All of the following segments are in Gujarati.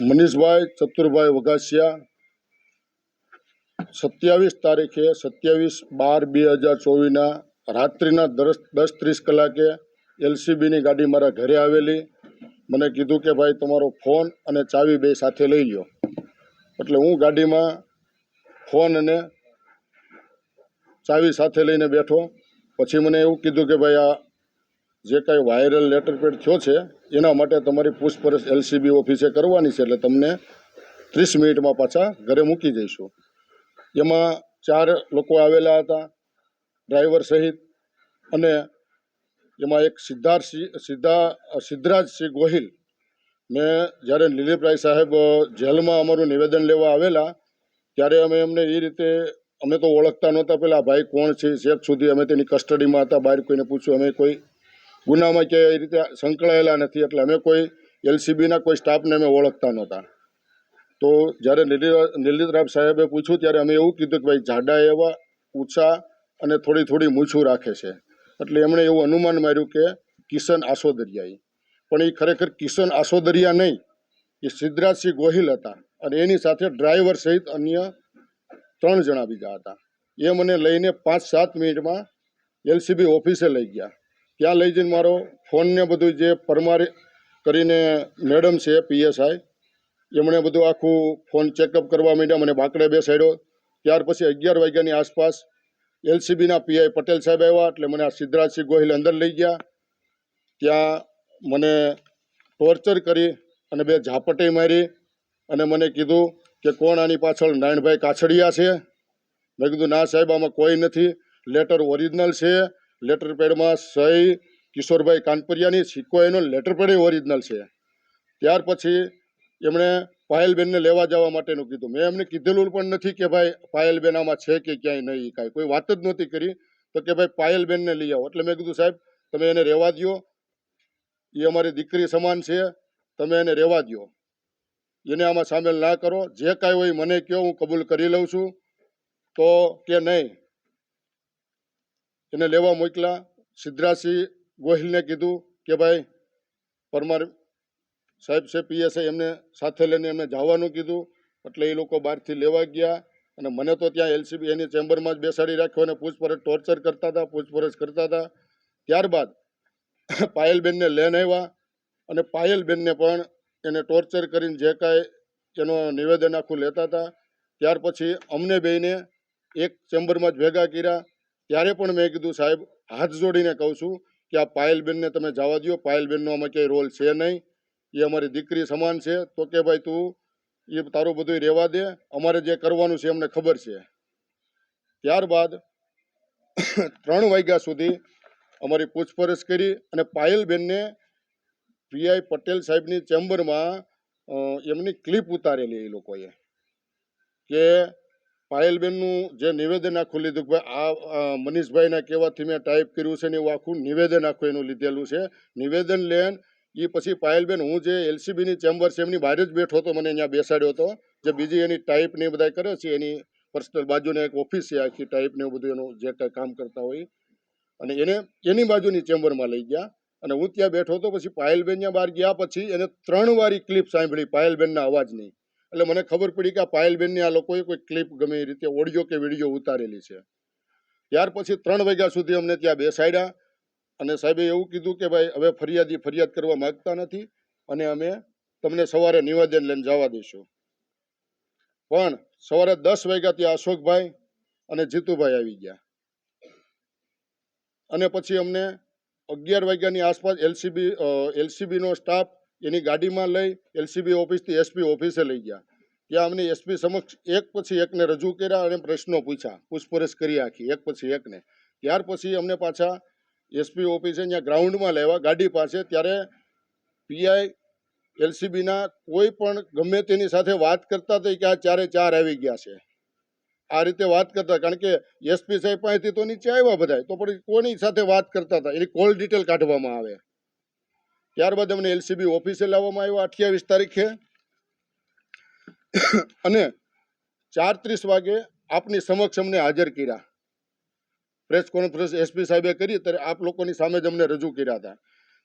મનીષભાઈ ચતુરભાઈ વઘાસિયા 27 તારીખે 27/12/2024 રાત્રિના 10:30 કલાકે એલસીબીની ગાડી મારા ઘરે આવેલી. મને કીધું કે ભાઈ તમારો ફોન અને ચાવી બે સાથે લઈ લો. એટલે હું ગાડીમાં ફોન અને ચાવી સાથે લઈને બેઠો. પછી મને એવું કીધું કે ભાઈ આ જે કાંઈ વાયરલ લેટર પેડ થયો છે એના માટે તમારી પૂછપરછ એલસીબી ઓફિસે કરવાની છે, એટલે તમને 30 મિનિટમાં પાછા ઘરે મૂકી જઈશું. એમાં 4 લોકો આવેલા હતા ડ્રાઈવર સહિત, અને એમાં એક સિદ્ધરાજસિંહ ગોહિલ. મેં જ્યારે દિલીપરાય સાહેબ જેલમાં અમારું નિવેદન લેવા આવેલા ત્યારે અમે એમને એ રીતે, અમે તો ઓળખતા નહોતા પહેલાં ભાઈ કોણ છે, છેક સુધી અમે તેની કસ્ટડીમાં હતા. બહાર કોઈને પૂછ્યું, અમે કોઈ ગુનામાં કે એ રીતે સંકળાયેલા નથી, એટલે અમે કોઈ એલસીબીના કોઈ સ્ટાફને અમે ઓળખતા નહોતા. તો જ્યારે નિલીતરાય સાહેબે પૂછ્યું ત્યારે અમે એવું કીધું કે ભાઈ જાડા એવા, ઊંચા અને થોડી મૂછું રાખે છે. એટલે એમણે એવું અનુમાન માર્યું કે કિશન આસોદરિયા. પણ એ ખરેખર કિશન આસોદરિયા નહીં, એ સિદ્ધરાજસિંહ ગોહિલ હતા, અને એની સાથે ડ્રાઈવર સહિત અન્ય 3 જણા બીજા હતા. એ મને લઈને 5-7 મિનિટમાં એલસીબી ઓફિસે લઈ ગયા. ત્યાં લઈ જઈને મારો ફોનને બધું, જે પરમાર કરીને મેડમ છે પીએસઆઈ, એમણે બધું આખું ફોન ચેકઅપ કરવા માંડ્યા. મને બાકડે બેસાડ્યો. ત્યાર પછી 11 વાગ્યાની આસપાસ એલસીબીના પીઆઈ પટેલ સાહેબ આવ્યા, એટલે મને આ સિદ્ધરાજસિંહ ગોહિલ અંદર લઈ ગયા. ત્યાં મને ટોર્ચર કરી અને 2 ઝાપટી મારી, અને મને કીધું કે કોણ આની પાછળ નારાયણભાઈ કાછડિયા છે. મેં કીધું ના સાહેબ, આમાં કોઈ નથી, લેટર ઓરિજિનલ છે, લેટર પેડમાં સહી કિશોરભાઈ કાનપરિયાની, સિક્કો એનો, લેટર પેડ ઓરિજિનલ છે. ત્યાર પછી એમણે પાયલબેનને લેવા જવા માટેનું કીધું. મેં એમને કીધેલું પણ નથી કે ભાઈ પાયલબેન આમાં છે કે ક્યાંય નહીં, કાંઈ કોઈ વાત જ નહોતી કરી. તો કે ભાઈ પાયલબેનને લઈ આવો. એટલે મેં કીધું સાહેબ તમે એને રહેવા દો, એ અમારી દીકરી સમાન છે, તમે એને રહેવા દો, એને આમાં સામેલ ના કરો. જે કાંઈ હોય મને કહો, હું કબૂલ કરી લઉં છું. તો કે નહીં, એને લેવા મોકલા. સિદ્ધરાજસિંહ ગોહિલને કીધું કે ભાઈ પરમાર સાહેબ છે પીએસઆઈ, એમને સાથે લઈને એમને જવાનું કીધું. એટલે એ લોકો બહારથી લેવા ગયા, અને મને તો ત્યાં એલસીબી એની ચેમ્બરમાં જ બેસાડી રાખ્યો, અને ટોર્ચર કરતા હતા, પૂછપરછ કરતા હતા. ત્યારબાદ પાયલબેનને લઈને આવ્યા, અને પાયલબેનને પણ એને ટોર્ચર કરીને જે કાંઈ એનો નિવેદન આખું લેતા હતા. ત્યાર પછી અમને બેયને એક ચેમ્બરમાં જ ભેગા કર્યા. ત્યારે પણ મેં કીધું સાહેબ હાથ જોડીને કહું છું કે આ પાયલબેનને તમે જવા દો, પાયલબેનનો આમાં ક્યાંય રોલ છે નહીં, એ અમારી દીકરી સમાન છે. તો કે ભાઈ તું એ તારું બધું રહેવા દે, અમારે જે કરવાનું છે અમને ખબર છે. ત્યારબાદ 3 વાગ્યા સુધી અમારી પૂછપરછ કરી, અને પાયલબેનને પીઆઈ પટેલ સાહેબની ચેમ્બરમાં એમની ક્લિપ ઉતારેલી એ લોકોએ, કે પાયલબેનનું જે નિવેદન આખું લીધું કે ભાઈ આ મનીષભાઈના કહેવાથી મેં ટાઈપ કર્યું છે ને એવું આખું નિવેદન આખું એનું લીધેલું છે. નિવેદન લેન એ પછી પાયલબેન, હું જે એલસીબીની ચેમ્બર છે એમની બહાર જ બેઠો હતો, મને અહીંયા બેસાડ્યો હતો. જે બીજી એની ટાઈપ ને બધા કરે છે, એની પર્સનલ બાજુને એક ઓફિસ છે આખી ટાઈપ ને એવું બધું એનું જે કાંઈ કામ કરતા હોય, અને એને એની બાજુની ચેમ્બરમાં લઈ ગયા, અને હું ત્યાં બેઠો હતો. પછી પાયલબેન ત્યાં બહાર ગયા પછી એને 3 વાર ક્લિપ સાંભળી પાયલબેનના અવાજની. એટલે મને ખબર પડી કે આ પાયલબેનની આ લોકોએ કોઈ ક્લિપ ગમે એ રીતે ઓડિયો કે વિડીયો ઉતારેલી છે. ત્યાર પછી 3 વાગ્યા સુધી અમને ત્યાં બેસાડ્યા, અને સાહેબે એવું કીધું કે ભાઈ હવે ફરિયાદ કરવા માગતા નથી, અને અમે તમને સવારે નિવેદન લઈને જવા દઈશું. પણ સવારે 10 વાગ્યા ત્યાં અશોકભાઈ અને જીતુભાઈ આવી ગયા, અને પછી અમને 11 વાગ્યાની આસપાસ એલસીબીનો સ્ટાફ એની ગાડીમાં લઈ એલસીબી ઓફિસથી એસપી ઓફિસે લઈ ગયા. ત્યાં અમને એસપી સમક્ષ એક પછી એકને રજૂ કર્યા, અને પ્રશ્નો પૂછ્યા, પૂછપરછ કરી આખી એક પછી એકને. ત્યાર પછી અમને પાછા એસપી ઓફિસે ત્યાં ગ્રાઉન્ડમાં લેવા ગાડી પાસે. ત્યારે પીઆઈ એલસીબીના કોઈ પણ ગમે તેની સાથે વાત કરતા હતા કે આ 4 આવી ગયા છે, આ રીતે વાત કરતા. કારણ કે એસપી સાહેબ પાસેથી તો નીચે આવ્યા બધા, તો પણ કોની સાથે વાત કરતા હતા એની કોલ ડિટેલ કાઢવામાં આવે. ત્યારબાદ અમને એલસીબી ઓફિસે લાવવામાં આવ્યા 28 તારીખે, અને 4:30 વાગે આપની સમક્ષ અમને હાજર કર્યા. પ્રેસ કોન્ફરન્સ એસપી સાહેબે કરી ત્યારે આપ લોકોની સામે જ અમને રજૂ કર્યા હતા.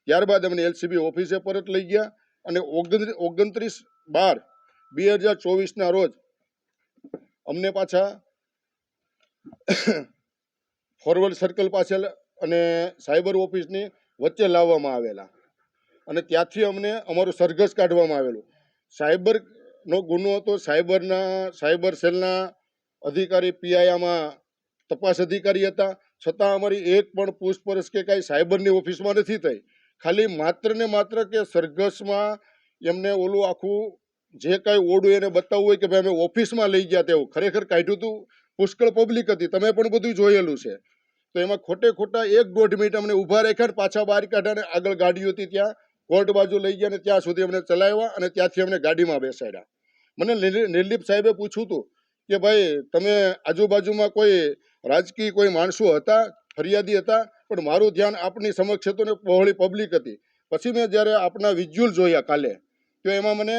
ત્યારબાદ અમને એલસીબી ઓફિસે પરત લઈ ગયા, અને 29 12/2024 રોજ અમને પાછા ફોરવર્ડ સર્કલ પાસે અને સાયબર ઓફિસની વચ્ચે લાવવામાં આવેલા અને ત્યાંથી અમને અમારું સરઘસ કાઢવામાં આવેલું. સાયબરનો ગુનો હતો. સાયબર સેલના અધિકારી પીઆઈ આમાં તપાસ અધિકારી હતા, છતાં અમારી એક પણ પૂછપરછ કે કાંઈ સાયબરની ઓફિસમાં નથી થઈ. ખાલી માત્ર ને માત્ર કે સરઘસમાં એમને ઓલું આખું જે કાંઈ ઓડું એને બતાવવું હોય કે ભાઈ અમે ઓફિસમાં લઈ ગયા તેવું, ખરેખર કાઢ્યું હતું પુષ્કળ પબ્લિક હતી, તમે પણ બધું જોયેલું છે. તો એમાં ખોટા 1-1.5 મિનિટ અમને ઊભા રાખ્યા, પાછા બહાર કાઢ્યા, આગળ ગાડીઓ હતી ત્યાં કોર્ટ બાજુ લઈ ગયા ને ત્યાં સુધી અમને ચલાવ્યા અને ત્યાંથી અમને ગાડીમાં બેસાડ્યા. મને નિર્લિપ સાહેબે પૂછ્યું હતું કે ભાઈ તમે આજુબાજુમાં કોઈ રાજકીય કોઈ માણસો હતા, ફરિયાદી હતા? પણ મારું ધ્યાન આપની સમક્ષ હતું ને બહોળી પબ્લિક હતી. પછી મેં જ્યારે આપના વિઝ્યુઅલ જોયા કાલે, તો એમાં મને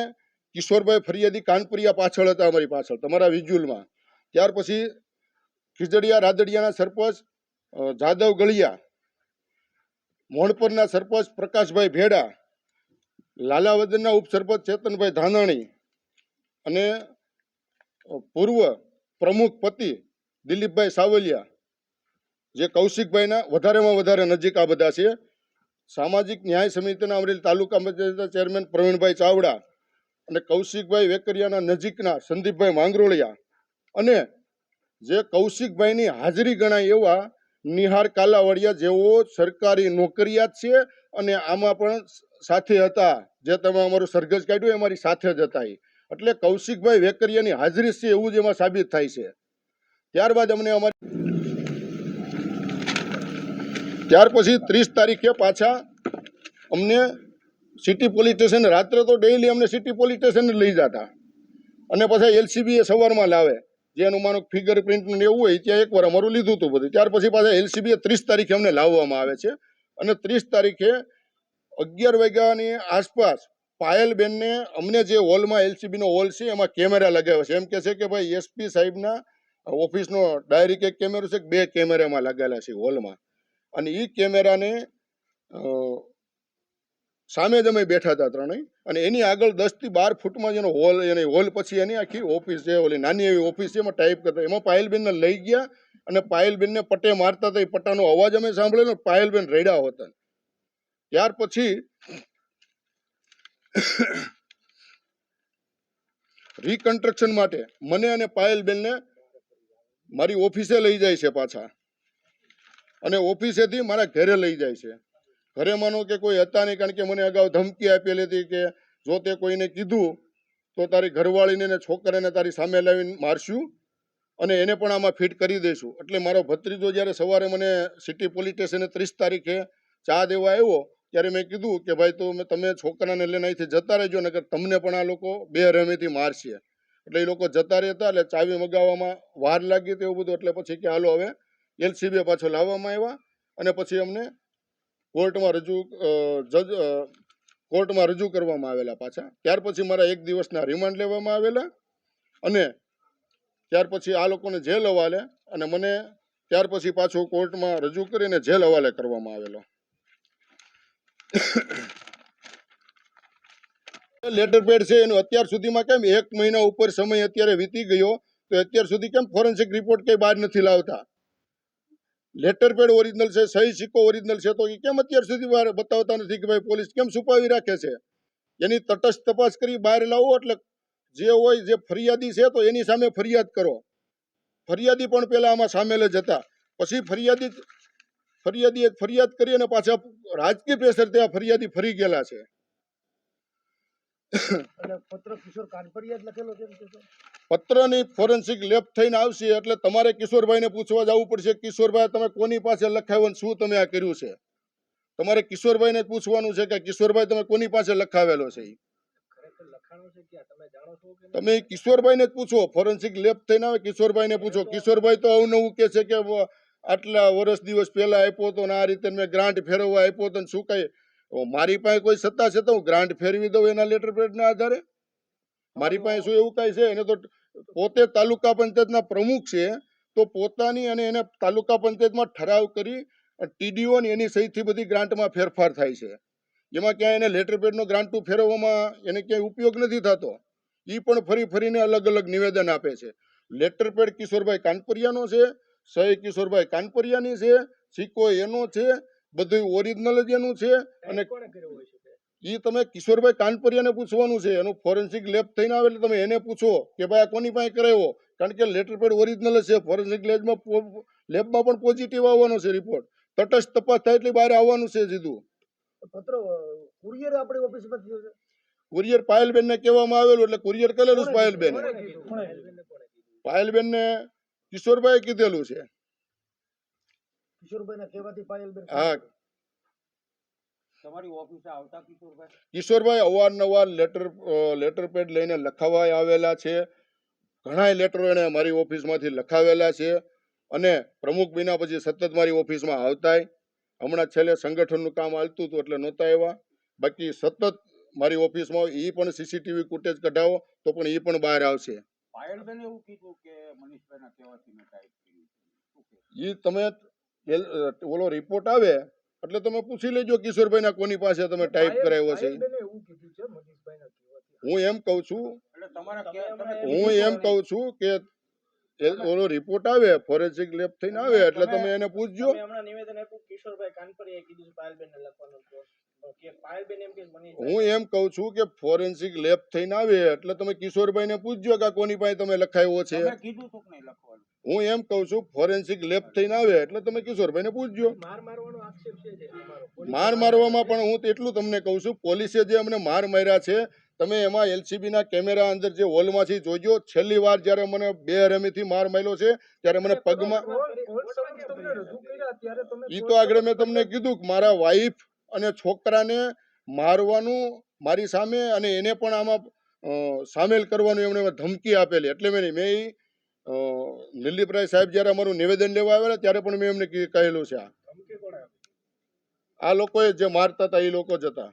કિશોરભાઈ ફરિયાદી કાનપુરિયા પાછળ હતા, અમારી પાછળ તમારા વિઝ્યુઅલમાં. ત્યાર પછી ખીજડીયા રાદડિયાના સરપંચ જાદવ ગળિયા, મોણપરના સરપંચ પ્રકાશભાઈ ભેડા, લાલાવદનના ઉપસરપંચ ચેતનભાઈ ધાનાણી અને પૂર્વ પ્રમુખ પતિ દિલીપભાઈ સાવલિયા, જે કૌશિકભાઈના વધારેમાં વધારે નજીક આ બધા છે. સામાજિક ન્યાય સમિતિના અમરેલી તાલુકા પંચાયતના ચેરમેન પ્રવીણભાઈ ચાવડા અને કૌશિકભાઈ વેકરિયાના નજીકના સંદીપભાઈ માંગરોળિયા અને જે કૌશિકભાઈની હાજરી ગણાય એવા નિહાર કાલાવડિયા, જેઓ સરકારી નોકરિયાત છે અને આમાં પણ સાથે હતા. જે તમે અમારું સરઘસ કાઢ્યું અમારી સાથે જ હતા. એટલે કૌશિકભાઈ વેકરિયાની હાજરી છે એવું જ એમાં સાબિત થાય છે. ત્યારબાદ અમને ત્યાર પછી 30 તારીખે પાછા અમને સિટી પોલીસ સ્ટેશન, રાત્રે તો ડેઈલી અમને સિટી પોલીસ સ્ટેશન લઈ જતા અને પાછા એલસીબી સવારમાં લાવે, જે એનું માનો ફિંગર પ્રિન્ટ ને એવું હોય ત્યાં એકવાર અમારું લીધું હતું બધું. ત્યાર પછી પાછા એલસીબી 30 તારીખે અમને લાવવામાં આવે છે અને 30 તારીખે 11 વાગ્યાની આસપાસ પાયલબેનને અમને જે હોલમાં એલસીબીનો હોલ છે એમાં કેમેરા લગાવ્યા છે. એમ કે છે કે ભાઈ એસપી સાહેબના ઓફિસનો ડાયરેક્ટ એક કેમેરો છે, 2 કેમેરામાં લગાવેલા છે હોલમાં, અને એ કેમેરાને સામે જ અમે બેઠા હતા ત્રણેય, અને એની આગળ 10 થી 12 ફૂટમાં જેનો હોલ, એની હોલ પછી એની આખી ઓફિસ છે, ઓલી નાની એવી ઓફિસ છે, એમાં ટાઈપ કરતા. એમાં પાયલબેનને લઈ ગયા અને પાયલબેનને પટ્ટે મારતા હતા. એ પટ્ટાનો અવાજ અમે સાંભળેલો, પાયલબેન રડ્યા હતા. ત્યાર પછી રિકન્સ્ટ્રક્શન માટે મને અને પાયલબેનને મારી ઓફિસે લઈ જાય છે પાછા, અને ઓફિસેથી મારા ઘરે લઈ જાય છે. ઘરે માનો કે કોઈ હતા નહીં, કારણ કે મને અગાઉ ધમકી આપેલી હતી કે જો તે કોઈને કીધું તો તારી ઘરવાળીને ને છોકરાને તારી સામે લાવીને મારશું અને એને પણ આમાં ફિટ કરી દઈશું. એટલે મારો ભત્રીજો જ્યારે સવારે મને સિટી પોલીસ સ્ટેશને 30 તારીખે ચા દેવા આવ્યો, ત્યારે મેં કીધું કે ભાઈ તમે છોકરાને લઈને અહીંથી જતા રહેજો, નકર તમને પણ આ લોકો બેરહેમીથી મારશે. એટલે એ લોકો જતા રહેતા, એટલે ચાવી મગાવવામાં વાર લાગી તેવું બધું. એટલે પછી કે હાલો હવે એલસીબી પાછો લાવવામાં આવ્યા અને પછી અમને કોર્ટમાં રજૂ કરવામાં આવેલા પાછા. ત્યાર પછી મારા 1 દિવસના રિમાન્ડ લેવામાં આવેલા અને ત્યાર પછી આ લોકોને જેલ હવાલે, અને મને ત્યાર પછી પાછું કોર્ટમાં રજૂ કરીને જેલ હવાલે કરવામાં આવેલો. લેટર પેડ છે એનું અત્યાર સુધીમાં કેમ 1 મહિના ઉપર સમય અત્યારે વીતી ગયો, તો અત્યાર સુધી કેમ ફોરેન્સિક રિપોર્ટ કઈ બહાર નથી લાવતા? લેટર પેડ ઓરિજિનલ છે, સહી સિક્કો ઓરિજિનલ છે, તો એ કેમ અત્યાર સુધી બહાર બતાવતા નથી કે ભાઈ પોલીસ કેમ છુપાવી રાખે છે? એની તટસ્થ તપાસ કરી બહાર લાવો. એટલે જે હોય, જે ફરિયાદી છે તો એની સામે ફરિયાદ કરો. ફરિયાદી પણ પહેલા આમાં સામેલ જ હતા, પછી ફરિયાદીએ ફરિયાદ કરી અને પાછા રાજકીય પ્રેશર ત્યાં ફરિયાદી ફરી ગયેલા છે. પત્રની ફોરેન્સિક લેબ થઈને આવશે એટલે તમારે કિશોરભાઈને પૂછવા જવું પડશે, કિશોરભાઈ તમે કોની પાસે લખાવ્યું, શું તમે આ કર્યું છે? તમારે કિશોરભાઈને પૂછવાનું છે કે કિશોરભાઈ તમે કોની પાસે લખાવેલો છે? તમે કિશોરભાઈને જ પૂછો, ફોરેન્સિક લેબ થઈને આવે કિશોરભાઈને પૂછો. કિશોરભાઈ તો અવનવું કે છે કે આટલા વર્ષ દિવસ પહેલા આપ્યો હતો ને આ રીતે મેં ગ્રાન્ટ ફેરવવા આપ્યો હતો ને શું કઈ મારી પાસે કોઈ સત્તા છે તો હું ગ્રાન્ટ ફેરવી દઉં એના લેટર પેડના આધારે? મારી પાસે શું એવું કાંઈ છે? એને તો પોતે તાલુકા પંચાયતના પ્રમુખ છે, તો પોતાની અને એને તાલુકા પંચાયતમાં ઠરાવ કરી ટીડીઓ ને એની સહીથી બધી ગ્રાન્ટમાં ફેરફાર થાય છે. એમાં ક્યાંય એને લેટર પેડનો ગ્રાન્ટુ ફેરવવામાં એને ક્યાંય ઉપયોગ નથી થતો. એ પણ ફરી ફરીને અલગ અલગ નિવેદન આપે છે. લેટર પેડ કિશોરભાઈ કાનપરિયાનો છે, સહી કિશોરભાઈ કાનપરિયાની છે, સિક્કો એનો છે, બધું ઓરિજિનલ જ એનું છે. અને એ તમે કિશોરભાઈ કાનપરિયાને પૂછવાનું છે. એનું ફોરેન્સિક લેબ થઈને આવે એટલે તમે એને પૂછો કે ભાઈ આ કોની પાસે કરાવ્યો, કારણ કે લેટર પેડ ઓરિજિનલ જ છે. ફોરેન્સિક લેબમાં પણ પોઝિટિવ આવવાનો છે રિપોર્ટ. તટસ્થ તપાસ થાય એટલે બહાર આવવાનું છે સીધું. પત્ર કુરિયર આપણી ઓફિસમાં થયો છે. કુરિયર પાયલબેન ને કહેવામાં આવેલું એટલે કુરિયર કરેલું છે પાયલબેન. પાયલબેન ને કિશોરભાઈ કીધેલું છે. કિશોરભાઈ ના કહેવાથી પાયલબેન. હા, તમારી ઓફિસે આવતા કિશોરભાઈ? કિશોરભાઈ અવારનવાર લેટર પેડ લઈને લખાવા આવેલા છે. ઘણા લેટરો એને મારી ઓફિસમાંથી લખાવેલા છે અને પ્રમુખ બન્યા પછી સતત મારી ઓફિસમાં આવતાય. હમણાં છેલ્લે સંગઠનનું કામ હાલતું હતું એટલે નહોતા આવ્યા. બાકી સતત મારી ઓફિસમાં એ પણ સીસીટીવી ફૂટેજ કઢાવો તો પણ એ પણ બહાર આવશે. પાયલબેન એવું કીધું કે મનીષભાઈના કહેવાથી મેં ટાઈપ કર્યું. એ તમે ઓલો રિપોર્ટ આવે એટલે તમે પૂછી લેજો કિશોરભાઈના કોની પાસે તમે ટાઈપ કરાવ્યો છે. હું એમ કહું છું કે ઓલો રિપોર્ટ આવે ફોરેન્સિક લેબ થઈને આવે એટલે તમે એને પૂછજો. હું એમ કહું છું કે ફોરેન્સિક લેબ થઈને આવે એટલે તમે કિશોરભાઈ ને પૂછજો કે કોની પાસે તમે લખાવ્યો છે. હું એમ કહું છું ફોરેન્સિક લેબ થઈને આવે એટલે તમે કિશોરભાઈ ને પૂછજો. માર મારવામાં પણ હું એટલું તમને કહું છું, પોલીસે જે અમને માર માર્યા છે તમે એમાં એલસીબી ના કેમેરા અંદર જે હોલમાંથી જોજો. છેલ્લી વાર જયારે મને બેરહેમીથી માર માર્યો છે ત્યારે મને પગમાં, ઈ તો આગળ મેં તમને કીધું કે મારા વાઈફ અને છોકરાને મારવાનું મારી સામે અને એને પણ આમાં સામેલ કરવાનું એમણે ધમકી આપેલી. એટલે મેં દિલીપરાય સાહેબ જયારે અમારું નિવેદન લેવા આવેલા ત્યારે પણ મેં એમને કહેલું છે આ લોકોએ જે મારતા હતા એ લોકો જ હતા.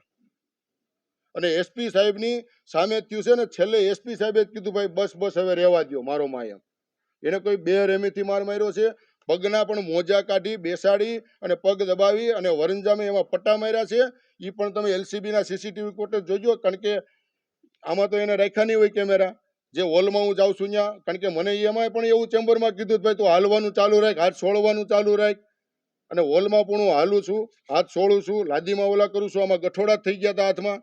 અને એસપી સાહેબની સામે થયું છે ને છેલ્લે એસપી સાહેબે કીધું ભાઈ બસ બસ હવે રહેવા દો મારો માયમ. એને કોઈ બેરહેમીથી માર માર્યો છે. પગના પણ મોજા કાઢી બેસાડી અને પગ દબાવી અને વરંજામે એમાં પટ્ટા માર્યા છે. એ પણ તમે એલસીબીના સીસીટીવી ફૂટેજ જોજો. કારણ કે આમાં તો એને રાખ્યા નહીં હોય કેમેરા. જે હોલમાં હું જાઉં છું ત્યાં, કારણ કે મને એમાં પણ એવું ચેમ્બરમાં કીધું ભાઈ તું હાલવાનું ચાલુ રાખ, હાથ છોડવાનું ચાલુ રાખ. અને હોલમાં પણ હું હાલું છું, હાથ છોડું છું, લાદીમાં ઓલા કરું છું. આમાં ગઠોડા થઈ ગયા હતા હાથમાં.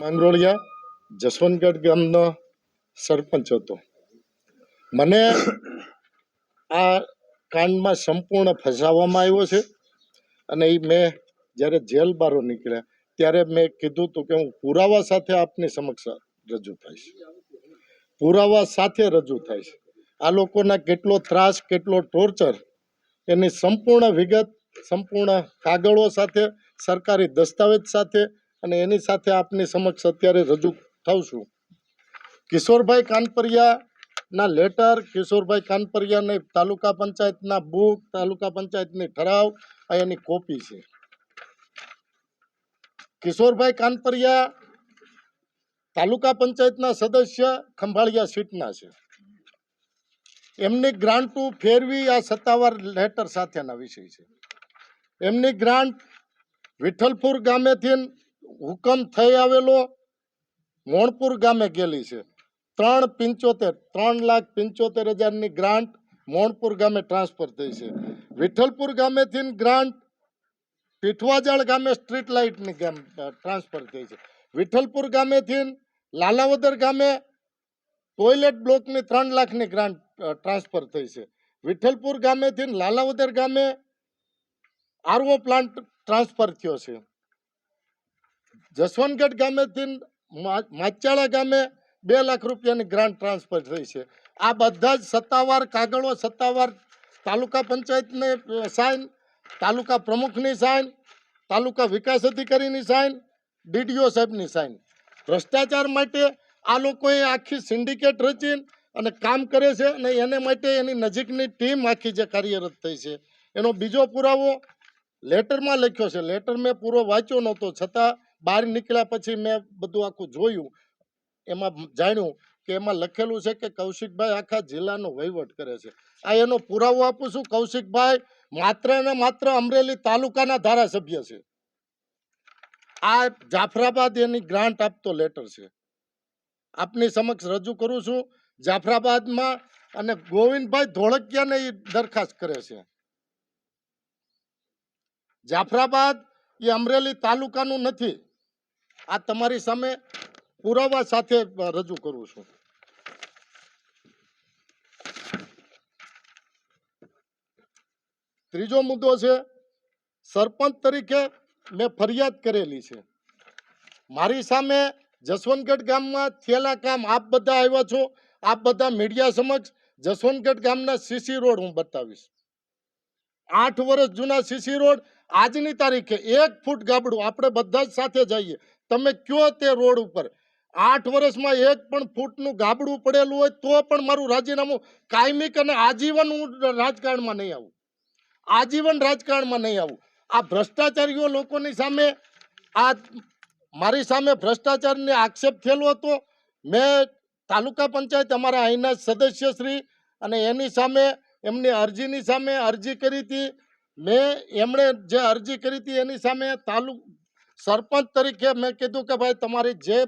માંગરોળિયા જસવંતગઢ ગામનો સરપંચ હતો. મને આ કાંડમાં સંપૂર્ણ ફસાવવામાં આવ્યો છે અને એ મેં જ્યારે જેલ બહાર નીકળ્યા ત્યારે મેં કીધું હતું કે હું પુરાવા સાથે આપની સમક્ષ રજૂ થઈશ, પુરાવા સાથે રજૂ થઈશ. આ લોકોના કેટલો ત્રાસ, કેટલો ટોર્ચર એની સંપૂર્ણ વિગત, સંપૂર્ણ કાગળો સાથે, સરકારી દસ્તાવેજ સાથે અને એની સાથે આપની સમક્ષ અત્યારે રજૂ થાઉં છું. કિશોરભાઈ કાનપરિયાના લેટર, કિશોરભાઈ કાનપરિયાની તાલુકા પંચાયતના બુક, તાલુકા પંચાયતની ઠરાવ આ એની કોપી છે. કિશોરભાઈ કાનપરિયા તાલુકા પંચાયતના સદસ્ય ખંભાળિયા સીટના છે. એમની ગ્રાન્ટો ફેરવી આ સત્તાવાર લેટર સાથેના વિષય છે. એમની ગ્રાન્ટ વિઠ્ઠલપુર ગામેથી હુકમ થઈ આવેલો મોણપુર ગામે ગયેલી છે. 3,75,000ની ગ્રાન્ટ મોણપુર ગામે ટ્રાન્સફર થઈ છે. વિઠ્ઠલપુર ગામેથી ગ્રાન્ટ પીઠવાજાળ ગામે સ્ટ્રીટ લાઇટની ટ્રાન્સફર થઈ છે. વિઠ્ઠલપુર ગામેથી લાલાવદર ગામે ટોયલેટ બ્લોકની 3 લાખની ગ્રાન્ટ ટ્રાન્સફર થઈ છે. વિઠ્ઠલપુર ગામેથી લાલાવદર ગામે આરઓ પ્લાન્ટ ટ્રાન્સફર થયો છે. જસવંતગઢ ગામેથી માચાળા ગામે 2 લાખ રૂપિયાની ગ્રાન્ટ ટ્રાન્સફર થઈ છે. આ બધા જ સત્તાવાર કાગળો, સત્તાવાર તાલુકા પંચાયતની સાઇન, તાલુકા પ્રમુખની સાઇન, તાલુકા વિકાસ અધિકારીની સાઇન, ડીડીઓ સાહેબની સાઇન. ભ્રષ્ટાચાર માટે આ લોકોએ આખી સિન્ડિકેટ રચી અને કામ કરે છે અને એને માટે એની નજીકની ટીમ આખી જે કાર્યરત થઈ છે. એનો બીજો પુરાવો લેટરમાં લખ્યો છે. લેટર મેં પૂરો વાંચ્યો નહોતો, છતાં બહાર નીકળ્યા પછી મેં બધું આખું જોયું. એમાં જાણ્યું કે એમાં લખેલું છે કે કૌશિકભાઈ આખા જિલ્લાનો વહીવટ કરે છે. આ એનો પુરાવો આપું છું. કૌશિકભાઈ માત્ર ને માત્ર અમરેલી તાલુકાના ધારાસભ્ય છે. આ જાફરાબાદ એની ગ્રાન્ટ આપતો લેટર છે. આપની સમક્ષ રજૂ કરું છું. જાફરાબાદમાં અને ગોવિંદભાઈ ધોળકિયાને એ દરખાસ્ત કરે છે. જાફરાબાદ એ અમરેલી તાલુકાનું નથી. આ તમારી સામે પુરાવા સાથે રજૂ કરું છું. ત્રીજો મુદ્દો છે, સરપંચ તરીકે મેં ફરિયાદ કરેલી છે. મારી સામે જસવંતગઢ ગામમાં થયેલા કામ આપ બધા આવ્યા છો, આપ બધા મીડિયા સમક્ષ જસવંતગઢ ગામના સીસી રોડ હું બતાવીશ. 8 વર્ષ જૂના સીસી રોડ આજની તારીખે 1 ફૂટ ગાબડું, આપણે બધા જ સાથે જઈએ, તમે કયો તે રોડ ઉપર 8 વર્ષમાં 1 પણ ફૂટનું ગાબડું પડેલું હોય તો પણ મારું રાજીનામું કાયમિક અને આજીવન હું રાજકારણમાં નહીં આવું. આજીવન રાજકારણમાં નહીં આવું. આ ભ્રષ્ટાચારીઓ લોકોની સામે આ મારી સામે ભ્રષ્ટાચારને આક્ષેપ થયેલો હતો. મેં તાલુકા પંચાયત અમારા અહીંના સદસ્યશ્રી અને એની સામે એમની અરજીની સામે અરજી કરી હતી. એમણે જે અરજી કરી હતી એની સામે સરપંચ તરીકે મેં કીધું કે ભાઈ તમારી જે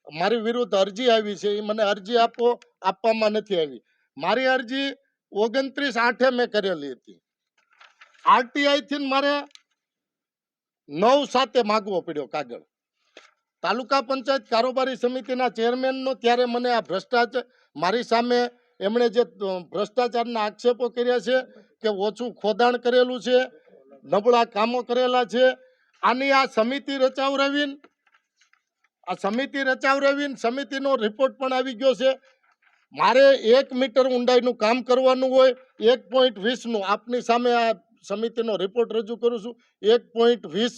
મારી વિરુદ્ધ અરજી આવી છે એ મને અરજી આપો. આપવામાં નથી આવી. મારી અરજી 29/8 મેં કરેલી હતી. RTI થી મારે 9/7 માગવો પડ્યો કાગળ. તાલુકા પંચાયત કારોબારી સમિતિના ચેરમેનનો ત્યારે મને આ ભ્રષ્ટાચાર મારી સામે એમણે જે ભ્રષ્ટાચારના આક્ષેપો કર્યા છે કે ઓછું ખોદાણ કરેલું છે, નબળા કામો કરેલા છે. આની આ સમિતિ રચાવરાવીને સમિતિનો રિપોર્ટ પણ આવી ગયો છે. મારે 1 મીટર ઊંડાઈનું કામ કરવાનું હોય, 1.20નું આપની સામે આ સમિતિનો રિપોર્ટ રજૂ કરું છું. 1.20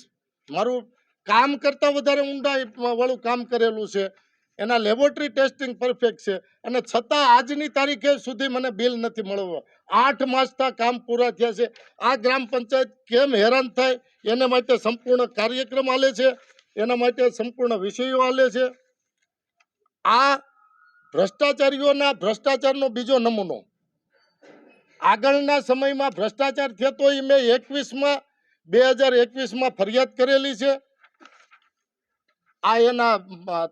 મારું કામ કરતાં વધારે ઊંડાઈ વાળું કામ કરેલું છે. એના લેબોરેટરી ટેસ્ટિંગ પરફેક્ટ છે અને છતાં આજની તારીખે સુધી મને બિલ નથી મળવા. 8 માસથી કામ પૂરા થયા છે. આ ગ્રામ પંચાયત કેમ હેરાન થાય એના માટે સંપૂર્ણ કાર્યક્રમ આલે છે, એના માટે સંપૂર્ણ વિષયો આલે છે. આ ભ્રષ્ટાચારીઓના ભ્રષ્ટાચારનો બીજો નમૂનો આગળના સમયમાં ભ્રષ્ટાચાર થયો તો એ મેં 2021માં ફરિયાદ કરેલી છે. આ એના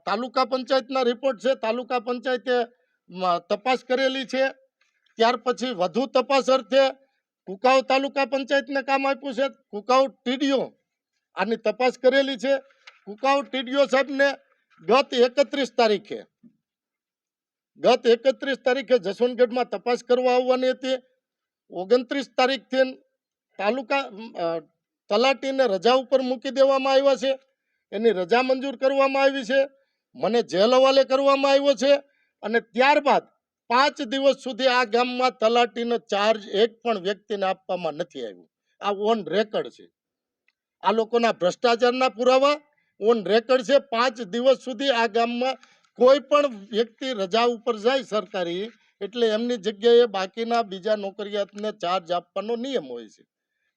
તાલુકા પંચાયતના રિપોર્ટ છે. તાલુકા પંચાયતે તપાસ કરેલી છે. ત્યાર પછી વધુ તપાસ અર્થે કુકાવ તાલુકા પંચાયતને કામ આપ્યું છે. કુકાવ TDO આની તપાસ કરેલી છે. કુકાવ TDO સાહેબને ગત 31 તારીખે જસવંતગઢમાં તપાસ કરવા આવવાની હતી. 29 તારીખથી તાલુકા તલાટીને રજા ઉપર મૂકી દેવામાં આવ્યા છે. એની રજા મંજૂર કરવામાં આવી છે. મને જેલ હવાલે કરવામાં આવ્યો છે અને ત્યારબાદ 5 દિવસ સુધી આ ગામમાં તલાટીનો ચાર્જ એક પણ વ્યક્તિને આપવામાં નથી આવ્યો. આ ઓન રેકર્ડ છે. આ લોકોના ભ્રષ્ટાચારના પુરાવા ઓન રેકર્ડ છે. 5 દિવસ સુધી આ ગામમાં કોઈ પણ વ્યક્તિ રજા ઉપર જાય સરકારી એટલે એમની જગ્યાએ બાકીના બીજા નોકરિયાતને ચાર્જ આપવાનો નિયમ હોય છે.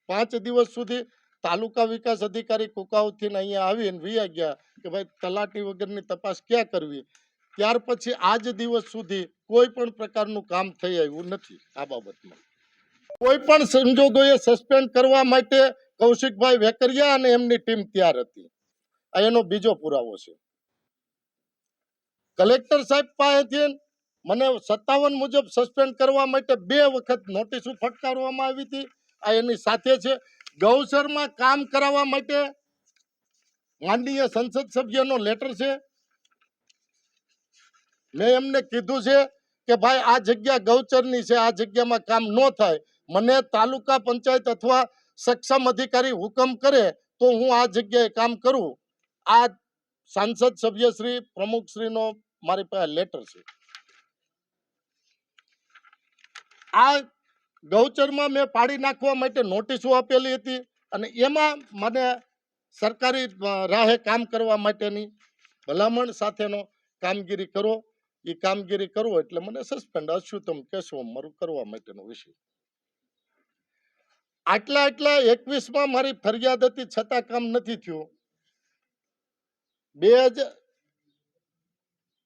5 દિવસ સુધી તાલુકા વિકાસ અધિકારી કુકાવથી અહીંયા આવીને વિયા ગયા કે ભાઈ તલાટી વગરની તપાસ ક્યાં કરવી. ત્યાર પછી આજ દિવસ સુધી કોઈ પણ પ્રકારનું કામ થઈ આવ્યું નથી. આ બાબતમાં કોઈ પણ સંજોગોએ સસ્પેન્ડ કરવા માટે કૌશિકભાઈ વેકરિયા અને એમની ટીમ તૈયાર હતી. આ એનો બીજો પુરાવો છે. કલેક્ટર સાહેબ પાસેથી મને 57 મુજબ સસ્પેન્ડ કરવા માટે 2 વખત નોટિસો ફટકારવામાં આવી હતી. આ એની સાથે છે. ગૌચરમાં કામ કરાવવા માટે માનનીય સંસદ સભ્યનો લેટર છે. મેં એમને કીધું છે કે ભાઈ આ જગ્યા ગૌચરની છે, આ જગ્યામાં કામ ન થાય. મને તાલુકા પંચાયત અથવા સક્ષમ અધિકારી હુકમ કરે તો હું આ જગ્યાએ કામ કરું. આ સાંસદ સભ્યશ્રી પ્રમુખશ્રીનો મારી પાસે લેટર છે. આ ગૌચરમાં મેં પાડી નાખવા માટે નોટિસો આપેલી હતી અને એમાં મને સરકારી રાહે કામ કરવા માટેની ભલામણ સાથેનો કામગીરી કરો. એ કામગીરી કરો એટલે મને સસ્પેન્ડ અશ્યુતમ કેશવ મારું કરવા માટેનો વિષય. આટલા 21માં મારી ફરિયાદ હતી છતાં કામ નથી થયું.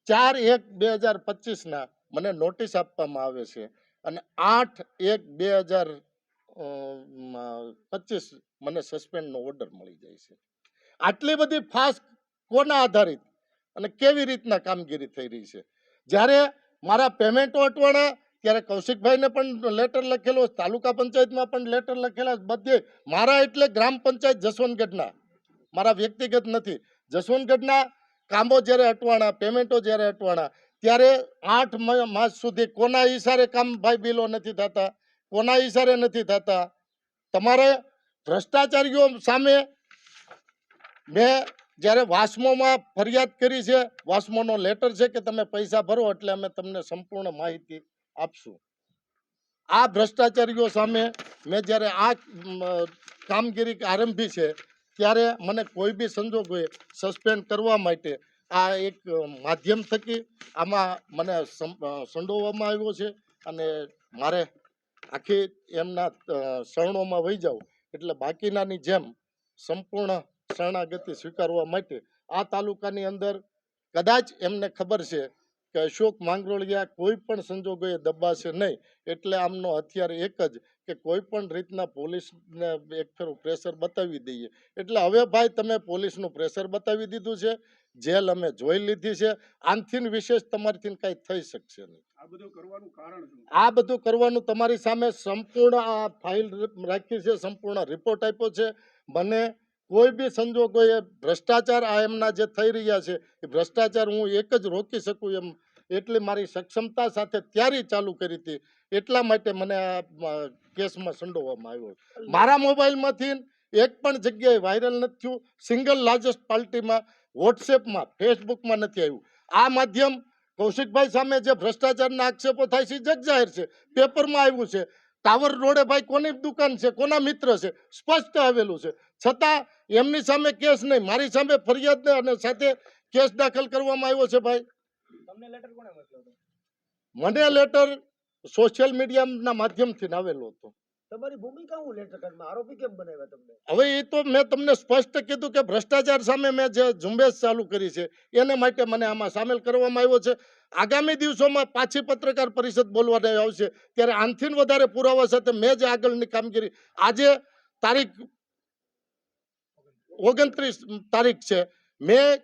4/1/2025 મને નોટિસ આપવામાં આવે છે અને 8/1/20 25 મને સસ્પેન્ડનો ઓર્ડર મળી જાય છે. આટલી બધી ફાસ્ટ કોના આધારિત અને કેવી રીતના કામગીરી થઈ રહી છે? જ્યારે મારા પેમેન્ટો અટવાણા ત્યારે કૌશિકભાઈને પણ લેટર લખેલો, તાલુકા પંચાયતમાં પણ લેટર લખેલા, બધે મારા એટલે ગ્રામ પંચાયત જસવંતગઢના, મારા વ્યક્તિગત નથી. જસવંતગઢના કામો જ્યારે અટવાણા, પેમેન્ટો જ્યારે અટવાણા, ત્યારે 8 માસ સુધી કોના ઈશારે કામ ભાઈ બિલો નથી થતા, કોના ઈશારે નથી થતા? તમારે ભ્રષ્ટાચારીઓ સામે મેં જ્યારે વાસ્મોમાં ફરિયાદ કરી છે, વાસ્મોનો લેટર છે કે તમે પૈસા ભરો એટલે અમે તમને સંપૂર્ણ માહિતી આપશું. આ ભ્રષ્ટાચારીઓ સામે મેં જ્યારે આ કામગીરી આરંભી છે ત્યારે મને કોઈ બી સંજોગોએ સસ્પેન્ડ કરવા માટે આ એક માધ્યમ થકી આમાં મને સંડોવવામાં આવ્યો છે અને મારે આખી એમના શરણોમાં વહી જાઉં એટલે બાકીનાની જેમ સંપૂર્ણ શરણાગતિ સ્વીકારવા માટે આ તાલુકાની અંદર કદાચ એમને ખબર છે કે અશોક માંગરોળિયા કોઈ પણ સંજોગોએ દબાશે નહીં, એટલે આમનો હથિયાર એક જ કે કોઈ પણ રીતના પોલીસને એક ફેરું પ્રેશર બતાવી દઈએ. એટલે હવે ભાઈ તમે પોલીસનું પ્રેશર બતાવી દીધું છે, જેલ અમે જોઈ લીધી છે, આનથી વિશેષ તમારીથી કાંઈ થઈ શકશે નહીં. આ બધું કરવાનું કારણ શું? આ બધું કરવાનું તમારી સામે સંપૂર્ણ આ ફાઇલ રાખી છે, સંપૂર્ણ રિપોર્ટ આપ્યો છે. મને કોઈ બી સંજોગોએ ભ્રષ્ટાચાર આ એમના જે થઈ રહ્યા છે એ ભ્રષ્ટાચાર હું એક જ રોકી શકું એમ એટલી મારી સક્ષમતા સાથે ત્યારે ચાલુ કરી હતી. એટલા માટે મને આ કેસમાં સંડોવવામાં આવ્યો. મારા મોબાઈલમાંથી એક પણ જગ્યાએ વાયરલ નથી થયું, સિંગલ લાર્જેસ્ટ પાર્ટીમાં, વોટ્સએપમાં, ફેસબુકમાં નથી આવ્યું. આ માધ્યમ કૌશિકભાઈ સામે જે ભ્રષ્ટાચારના આક્ષેપો થાય છે જગજાહેર છે, પેપરમાં આવ્યું છે. ટાવર રોડે ભાઈ કોની દુકાન છે, કોના મિત્ર છે, સ્પષ્ટ આવેલું છે. છતાં એમની સામે કેસ નહીં, મારી સામે ફરિયાદ અને સાથે કેસ દાખલ કરવામાં આવ્યો છે. ભાઈ તમને લેટર કોણે મોકલ્યો હતો? મને લેટર સોશિયલ મીડિયાના માધ્યમથી આવેલો હતો. તમારી ભૂમિકા હું લેટર કાર્ડમાં આરોપી કેમ બનાવ્યા તમને? હવે એ તો મેં તમને સ્પષ્ટ કીધું કે ભ્રષ્ટાચાર સામે મેં જે ઝુંબેશ ચાલુ કરી છે એને માટે મને આમાં સામેલ કરવામાં આવ્યો છે. આગામી દિવસોમાં પાછી પત્રકાર પરિષદ બોલવાની આવશે ત્યારે આનથી વધારે પુરાવા સાથે મેં જે આગળની કામગીરી, આજે તારીખ 29 તારીખ છે, મેં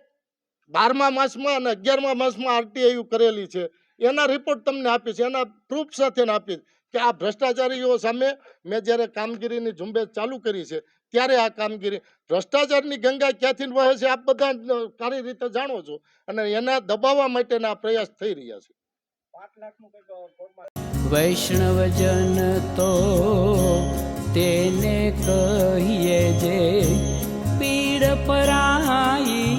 12મા માસમાં અને 11મા માસમાં RTI કરેલી છે, એના રિપોર્ટ તમને આપીશ, એના પ્રૂફ સાથે આપીશ કે આ ભ્રષ્ટાચારીઓ સામે મેં જ્યારે કામગીરીની ઝુંબેશ ચાલુ કરી છે ત્યારે આ કામગીરી, ભ્રષ્ટાચારની ગંગા ક્યાંથી વહે છે આપ બધા સારી રીતે જાણો છો અને એના દબાવવા માટેના પ્રયાસ થઈ રહ્યા છે. 5 લાખનું કંઈક કોર્ટમાં. વૈષ્ણવજન તો તેને કહીએ જે પીડ પરાઈ